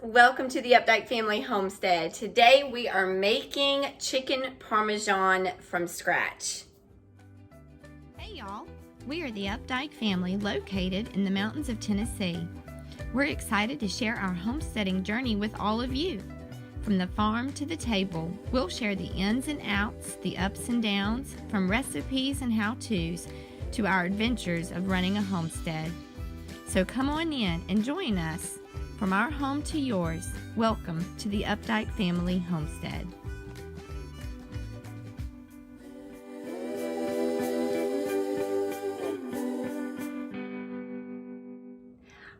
welcome to the Updike Family Homestead. Today we are making chicken parmesan from scratch. Hey y'all, we are the Updike family located in the mountains of Tennessee. We're excited to share our homesteading journey with all of you. From the farm to the table, we'll share the ins and outs, the ups and downs, from recipes and how-tos to our adventures of running a homestead. So come on in and join us. From our home to yours, welcome to the Updike Family Homestead.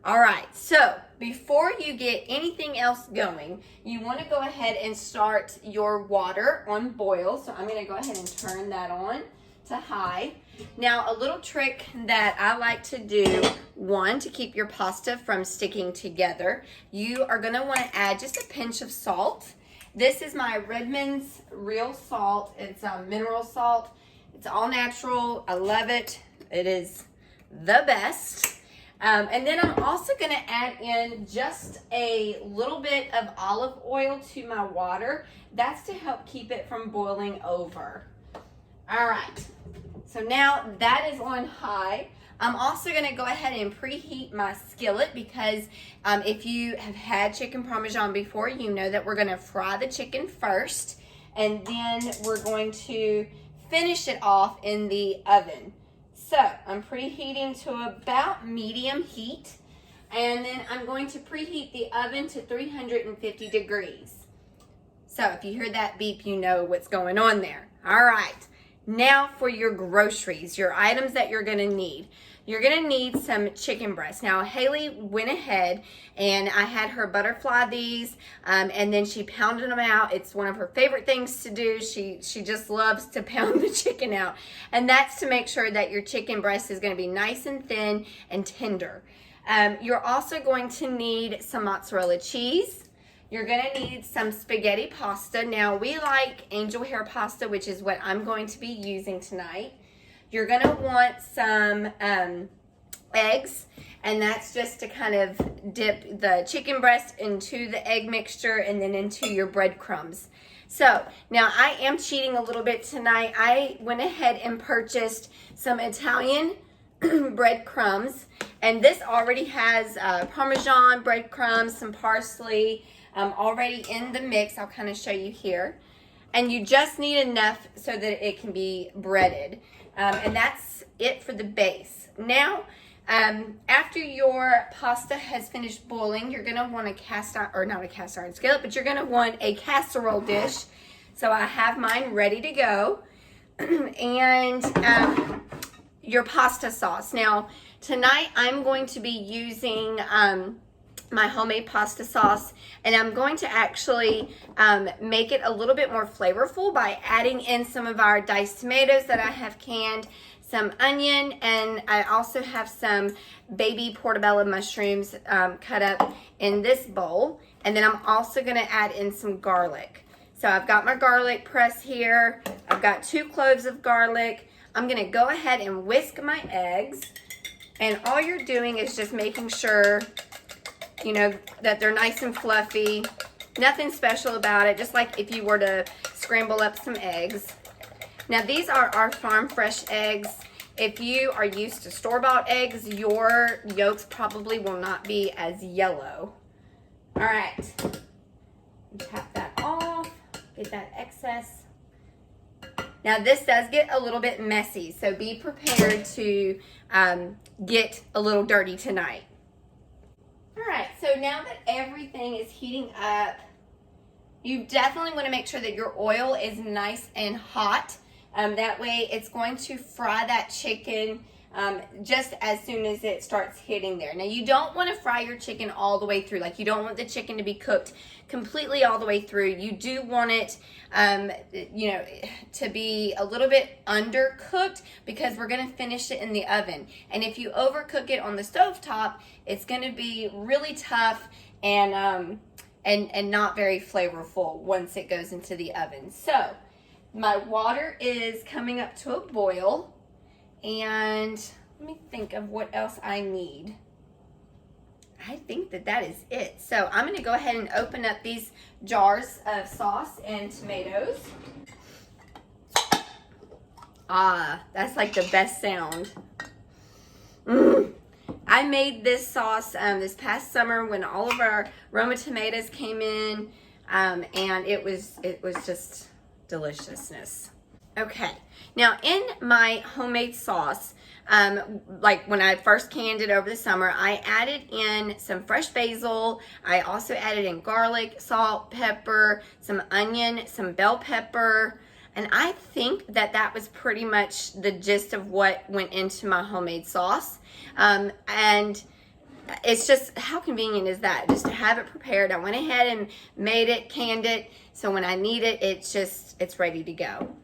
All right, so before you get anything else going, you want to go ahead and start your water on boil. So I'm going to go ahead and turn that on to high. Now, a little trick that I like to do, one, to keep your pasta from sticking together, you are going to want to add just a pinch of salt. This is my Redmond's real salt. It's mineral salt. It's all natural. I love it. It is the best. And then I'm also going to add in just a little bit of olive oil to my water. That's to help keep it from boiling over. All right. So now that is on high. I'm also going to go ahead and preheat my skillet because if you have had chicken parmesan before, you know that we're going to fry the chicken first, and then we're going to finish it off in the oven. So I'm preheating to about medium heat, and then I'm going to preheat the oven to 350 degrees. So if you hear that beep, you know what's going on there. All right. Now for your groceries, your items that you're going to need. You're going to need some chicken breasts. Now, Haley went ahead and I had her butterfly these, and then she pounded them out. It's one of her favorite things to do. She just loves to pound the chicken out. And that's to make sure that your chicken breast is going to be nice and thin and tender. You're also going to need some mozzarella cheese. You're going to need some spaghetti pasta. Now, we like angel hair pasta, which is what I'm going to be using tonight. You're going to want some eggs, and that's just to kind of dip the chicken breast into the egg mixture and then into your breadcrumbs. So, now I am cheating a little bit tonight. I went ahead and purchased some Italian breadcrumbs, and this already has Parmesan breadcrumbs, some parsley, already in the mix. I'll kind of show you here. And you just need enough so that it can be breaded. And that's it for the base. Now, after your pasta has finished boiling, you're going to want not a cast iron skillet, but you're going to want a casserole dish. So I have mine ready to go. And your pasta sauce. Now, tonight I'm going to be using my homemade pasta sauce, and I'm going to actually make it a little bit more flavorful by adding in some of our diced tomatoes that I have canned, some onion, and I also have some baby portobello mushrooms cut up in this bowl. And then I'm also going to add in some garlic. So I've got my garlic press here. I've got 2 cloves of garlic. I'm going to go ahead and whisk my eggs, and all you're doing is just making sure that they're nice and fluffy. Nothing special about it, just like if you were to scramble up some eggs. Now, these are our farm fresh eggs. If you are used to store-bought eggs, your yolks probably will not be as yellow. All right. Tap that off. Get that excess. Now, this does get a little bit messy, so be prepared to get a little dirty tonight. All right, so now that everything is heating up, you definitely want to make sure that your oil is nice and hot. That way it's going to fry that chicken just as soon as it starts hitting there. Now, you don't want to fry your chicken all the way through. Like, you don't want the chicken to be cooked completely all the way through. You do want it, to be a little bit undercooked because we're going to finish it in the oven. And if you overcook it on the stovetop, it's going to be really tough and not very flavorful once it goes into the oven. So, my water is coming up to a boil. And let me think of what else I need. I think that is it. So I'm going to go ahead and open up these jars of sauce and tomatoes. Ah, that's like the best sound. I made this sauce this past summer when all of our Roma tomatoes came in, and it was just deliciousness. Okay, now in my homemade sauce, like when I first canned it over the summer, I added in some fresh basil. I also added in garlic, salt, pepper, some onion, some bell pepper. And I think that was pretty much the gist of what went into my homemade sauce. And it's just, how convenient is that? Just to have it prepared. I went ahead and made it, canned it. So when I need it, it's ready to go.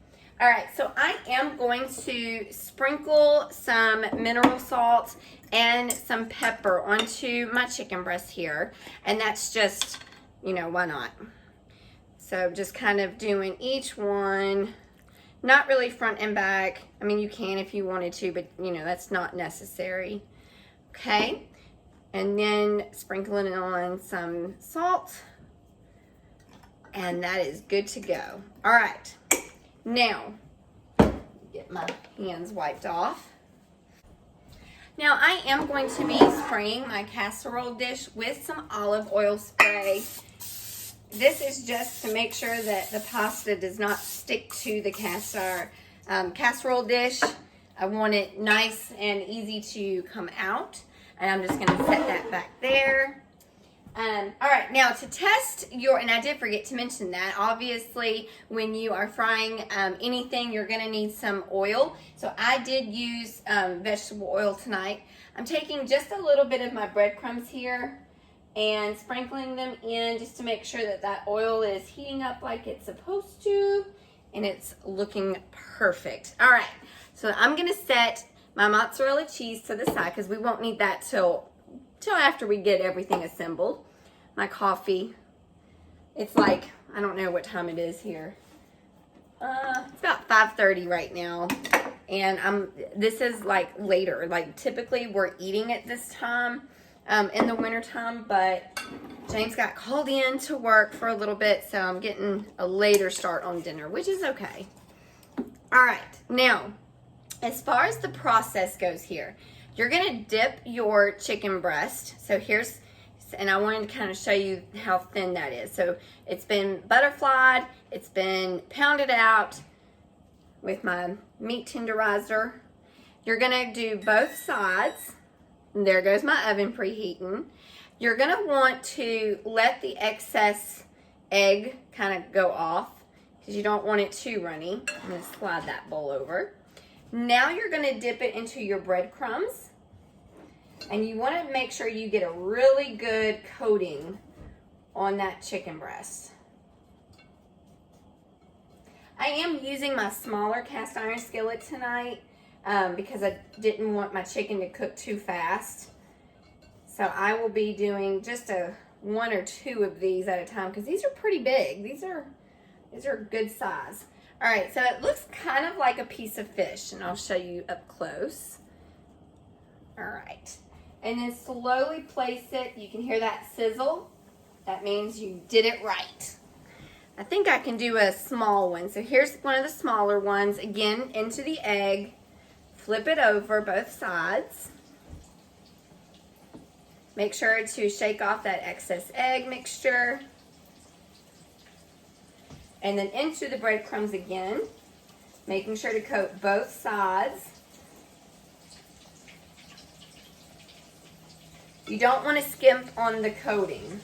All right, so I am going to sprinkle some mineral salt and some pepper onto my chicken breast here. And that's just, why not? So just kind of doing each one, not really front and back. I mean, you can if you wanted to, but that's not necessary. Okay, and then sprinkling on some salt, and that is good to go. All right, now get my hands wiped off. Now I am going to be spraying my casserole dish with some olive oil spray. This is just to make sure that the pasta does not stick to the casserole dish. I want it nice and easy to come out. And I'm just going to set that back there. All right, now to test and I did forget to mention that, obviously when you are frying anything, you're going to need some oil. So I did use vegetable oil tonight. I'm taking just a little bit of my breadcrumbs here and sprinkling them in just to make sure that oil is heating up like it's supposed to, and it's looking perfect. All right, so I'm gonna set my mozzarella cheese to the side because we won't need that till after we get everything assembled. My coffee, it's like, I don't know what time it is here. It's about 5:30 right now, and this is like later. Like typically we're eating at this time in the wintertime, but James got called in to work for a little bit, so I'm getting a later start on dinner, which is okay. All right, now, as far as the process goes here, you're gonna dip your chicken breast. So and I wanted to kind of show you how thin that is. So it's been butterflied, it's been pounded out with my meat tenderizer. You're gonna do both sides. And there goes my oven preheating. You're gonna want to let the excess egg kind of go off because you don't want it too runny. I'm gonna slide that bowl over. Now you're gonna dip it into your breadcrumbs, and you wanna make sure you get a really good coating on that chicken breast. I am using my smaller cast iron skillet tonight because I didn't want my chicken to cook too fast. So I will be doing just one or two of these at a time because these are pretty big. These are good size. All right, so it looks kind of like a piece of fish, and I'll show you up close. All right, and then slowly place it. You can hear that sizzle. That means you did it right. I think I can do a small one. So here's one of the smaller ones. Again, into the egg. Flip it over both sides. Make sure to shake off that excess egg mixture. And then into the breadcrumbs again, making sure to coat both sides. You don't want to skimp on the coating.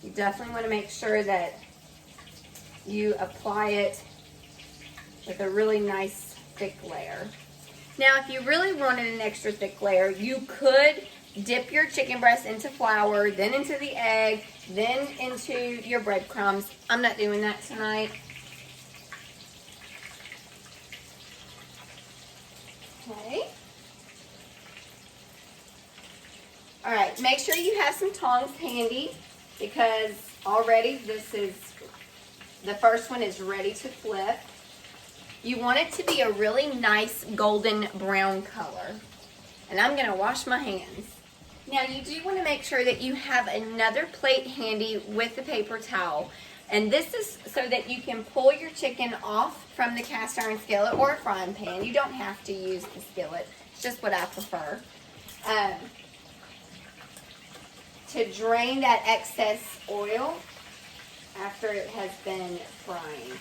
You definitely want to make sure that you apply it with a really nice thick layer. Now, if you really wanted an extra thick layer, you could dip your chicken breast into flour, then into the egg, then into your breadcrumbs. I'm not doing that tonight. Okay. All right, make sure you have some tongs handy because already the first one is ready to flip. You want it to be a really nice golden brown color. And I'm gonna wash my hands. Now you do want to make sure that you have another plate handy with the paper towel. And this is so that you can pull your chicken off from the cast iron skillet or a frying pan. You don't have to use the skillet. It's just what I prefer. To drain that excess oil after it has been frying.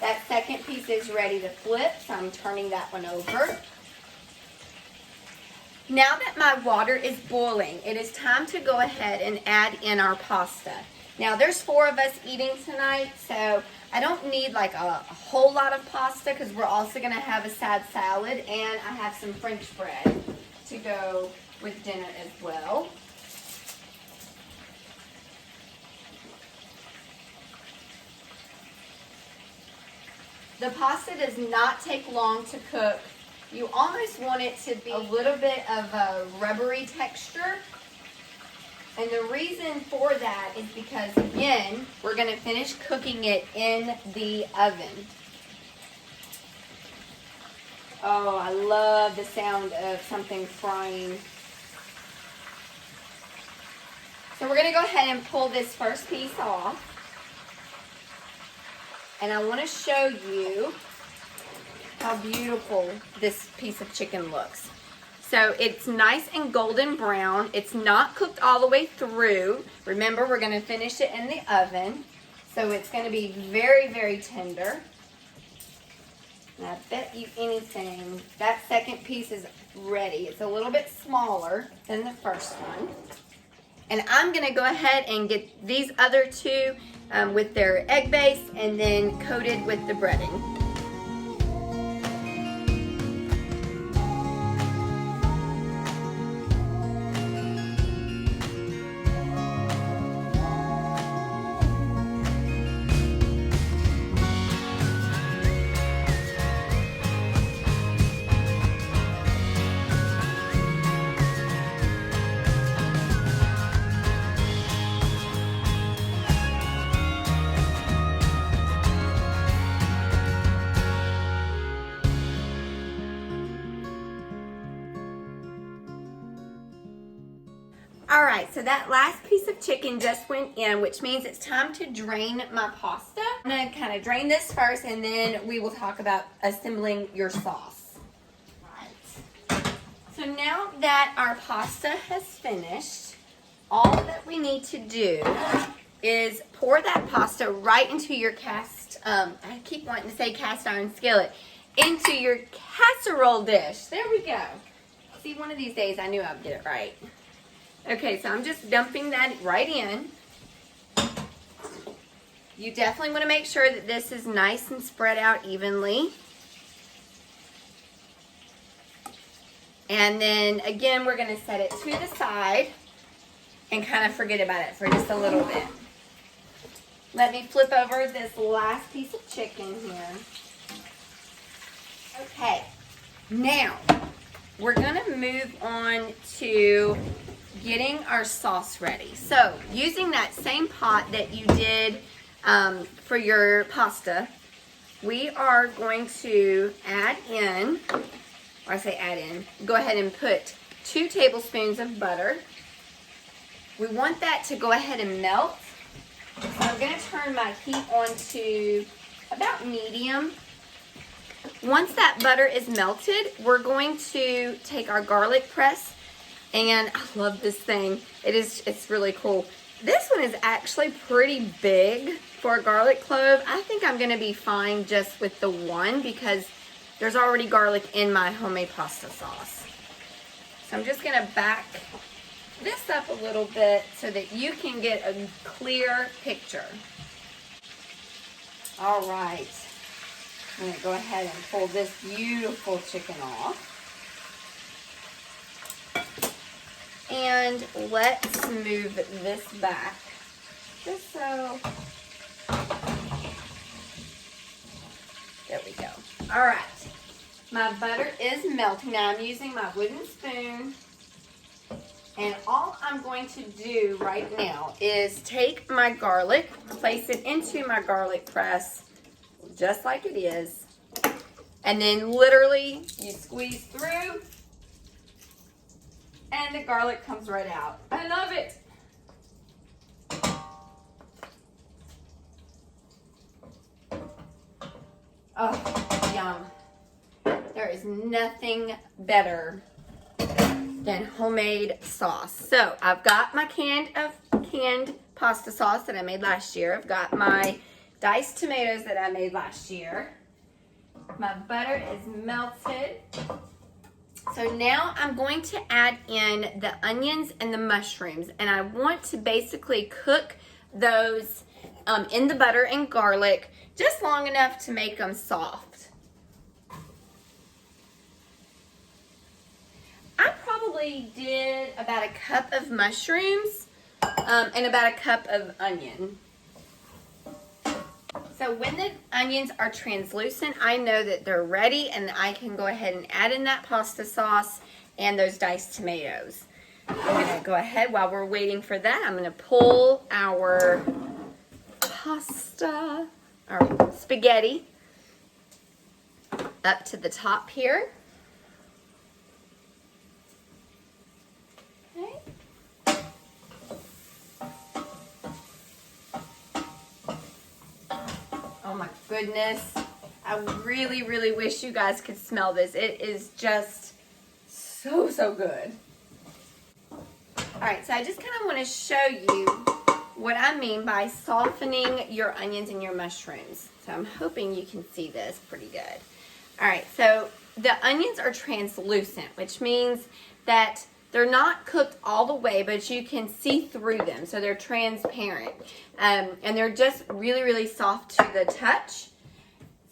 That second piece is ready to flip, so I'm turning that one over. Now that my water is boiling, it is time to go ahead and add in our pasta. Now there's 4 of us eating tonight, so I don't need like a whole lot of pasta because we're also going to have a side salad, and I have some French bread to go with dinner as well. The pasta does not take long to cook. You almost want it to be a little bit of a rubbery texture. And the reason for that is because, again, we're going to finish cooking it in the oven. Oh, I love the sound of something frying. So we're going to go ahead and pull this first piece off. And I want to show you how beautiful this piece of chicken looks. So it's nice and golden brown. It's not cooked all the way through. Remember, we're going to finish it in the oven. So it's going to be very, very tender. And I bet you anything, that second piece is ready. It's a little bit smaller than the first one. And I'm going to go ahead and get these other 2 with their egg base and then coated with the breading. All right, so that last piece of chicken just went in, which means it's time to drain my pasta. I'm gonna kind of drain this first, and then we will talk about assembling your sauce. Right. So now that our pasta has finished, all that we need to do is pour that pasta right into your I keep wanting to say cast iron skillet, into your casserole dish. There we go. See, one of these days I knew I'd get it right. Okay, so I'm just dumping that right in. You definitely want to make sure that this is nice and spread out evenly. And then again, we're going to set it to the side and kind of forget about it for just a little bit. Let me flip over this last piece of chicken here. Okay, now we're going to move on to getting our sauce ready. So using that same pot that you did for your pasta, we are going to add in, or I say add in, go ahead and put 2 tablespoons of butter. We want that to go ahead and melt. So I'm going to turn my heat on to about medium. Once that butter is melted, we're going to take our garlic press. And I love this thing. It's really cool. This one is actually pretty big for a garlic clove. I think I'm going to be fine just with the one because there's already garlic in my homemade pasta sauce. So I'm just going to back this up a little bit so that you can get a clear picture. All right. I'm going to go ahead and pull this beautiful chicken off. And let's move this back, just so, there we go. All right, my butter is melting. Now I'm using my wooden spoon, and all I'm going to do right now is take my garlic, place it into my garlic press, just like it is, and then literally you squeeze through, and the garlic comes right out. I love it. Oh, yum. There is nothing better than homemade sauce. So I've got my canned pasta sauce that I made last year. I've got my diced tomatoes that I made last year. My butter is melted. So now I'm going to add in the onions and the mushrooms, and I want to basically cook those in the butter and garlic just long enough to make them soft. I probably did about a cup of mushrooms and about a cup of onion. So when the onions are translucent, I know that they're ready, and I can go ahead and add in that pasta sauce and those diced tomatoes. I'm gonna go ahead, while we're waiting for that, I'm gonna pull our pasta, our spaghetti up to the top here. Oh my goodness. I really, really wish you guys could smell this. It is just so, so good. All right, so I just kind of want to show you what I mean by softening your onions and your mushrooms. So I'm hoping you can see this pretty good. All right, so the onions are translucent, which means that they're not cooked all the way, but you can see through them. So they're transparent. And they're just really, really soft to the touch.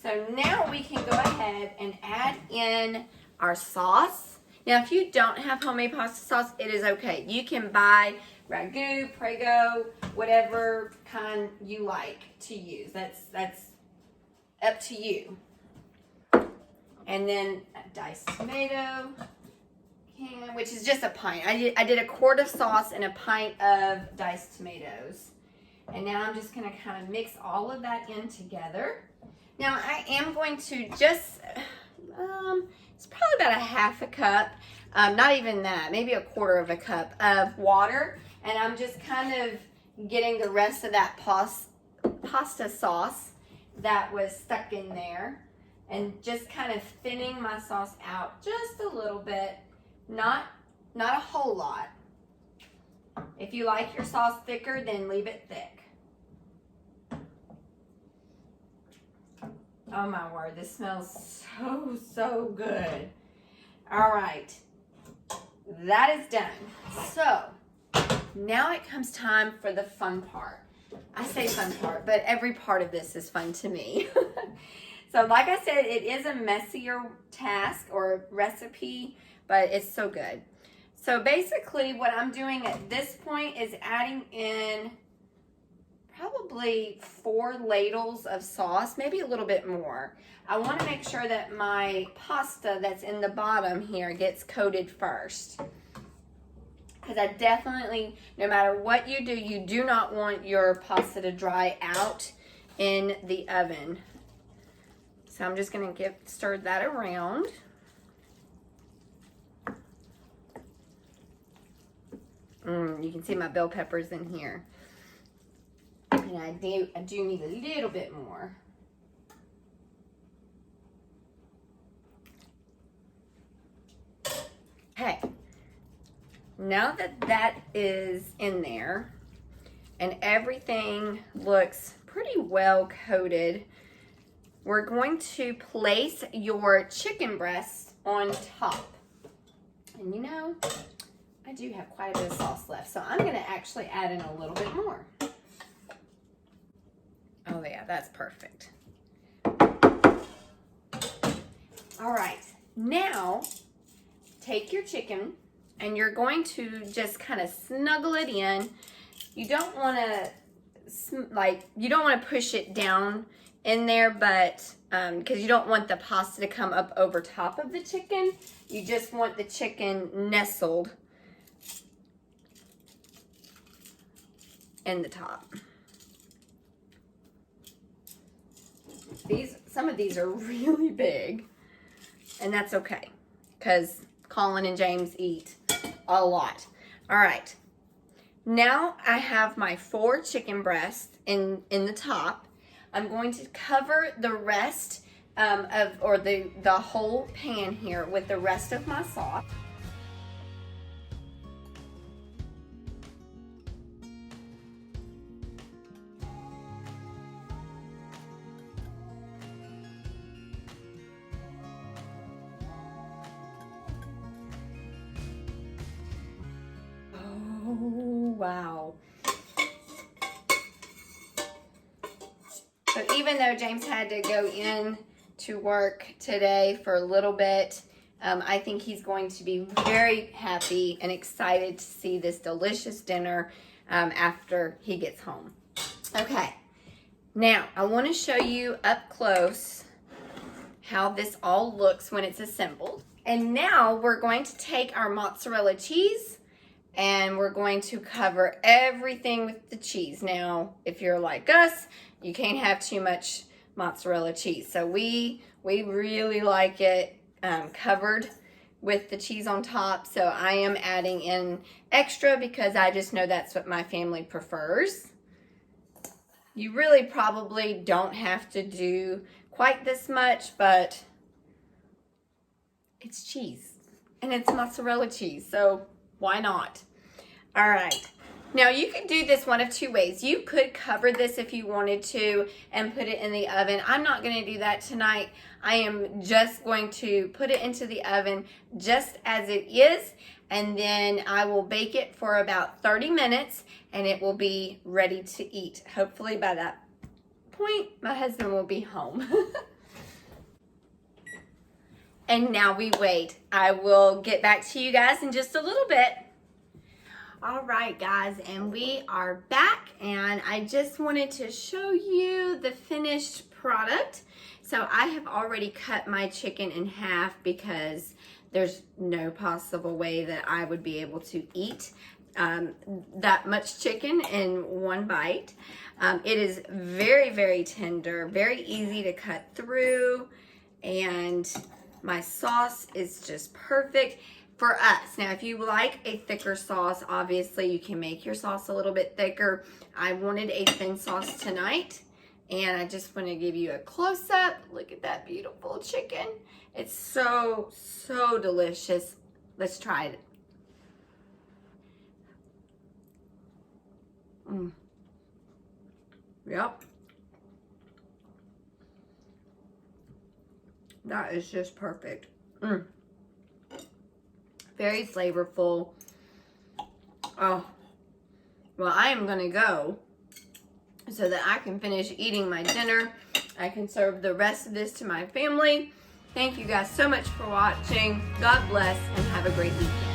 So now we can go ahead and add in our sauce. Now, if you don't have homemade pasta sauce, it is okay. You can buy ragu, prego, whatever kind you like to use. That's up to you. And then a diced tomato. Which is just a pint. I did a quart of sauce and a pint of diced tomatoes. And now I'm just going to kind of mix all of that in together. Now I am going to just, it's probably about a half a cup, not even that, maybe a quarter of a cup of water. And I'm just kind of getting the rest of that pasta sauce that was stuck in there. And just kind of thinning my sauce out just a little bit. Not a whole lot. If you like your sauce thicker, then leave it thick. Oh my word, this smells so, so good. All right, that is done. So now it comes time for the fun part. I say fun part, but every part of this is fun to me. So like I said, it is a messier task or recipe, but it's so good. So basically what I'm doing at this point is adding in probably 4 ladles of sauce, maybe a little bit more. I want to make sure that my pasta that's in the bottom here gets coated first. Because I definitely, no matter what you do not want your pasta to dry out in the oven. So I'm just going to stir that around. You can see my bell peppers in here. And I do need a little bit more. Okay. Now that that is in there and everything looks pretty well coated, we're going to place your chicken breast on top. And you know, I do have quite a bit of sauce left, so I'm going to actually add in a little bit more. Oh yeah, that's perfect. All right, now take your chicken and you're going to just kind of snuggle it in. You don't want to push it down in there, but because you don't want the pasta to come up over top of the chicken. You just want the chicken nestled in the top. Some of these are really big, and that's okay because Colin and James eat a lot. All right. Now I have my 4 chicken breasts in the top. I'm going to cover the rest the whole pan here with the rest of my sauce. Oh, wow. So even though James had to go in to work today for a little bit, I think he's going to be very happy and excited to see this delicious dinner after he gets home. Okay, now I want to show you up close how this all looks when it's assembled. And now we're going to take our mozzarella cheese and we're going to cover everything with the cheese. Now, if you're like us, you can't have too much mozzarella cheese. So we really like it covered with the cheese on top. So I am adding in extra because I just know that's what my family prefers. You really probably don't have to do quite this much, but it's cheese and it's mozzarella cheese, so why not? All right, now you could do this one of 2 ways. You could cover this if you wanted to and put it in the oven. I'm not going to do that tonight. I am just going to put it into the oven just as it is, and then I will bake it for about 30 minutes and it will be ready to eat. Hopefully by that point my husband will be home. And now we wait. I will get back to you guys in just a little bit. All right, guys, and we are back, and I just wanted to show you the finished product. So I have already cut my chicken in half because there's no possible way that I would be able to eat that much chicken in one bite. It is very, very tender, very easy to cut through, and my sauce is just perfect for us. Now, if you like a thicker sauce, obviously you can make your sauce a little bit thicker. I wanted a thin sauce tonight, and I just want to give you a close-up. Look at that beautiful chicken. It's so, so delicious. Let's try it. Yep. That is just perfect. Very flavorful. Oh, well, I am gonna go so that I can finish eating my dinner. I can serve the rest of this to my family. Thank you guys so much for watching. God bless and have a great weekend.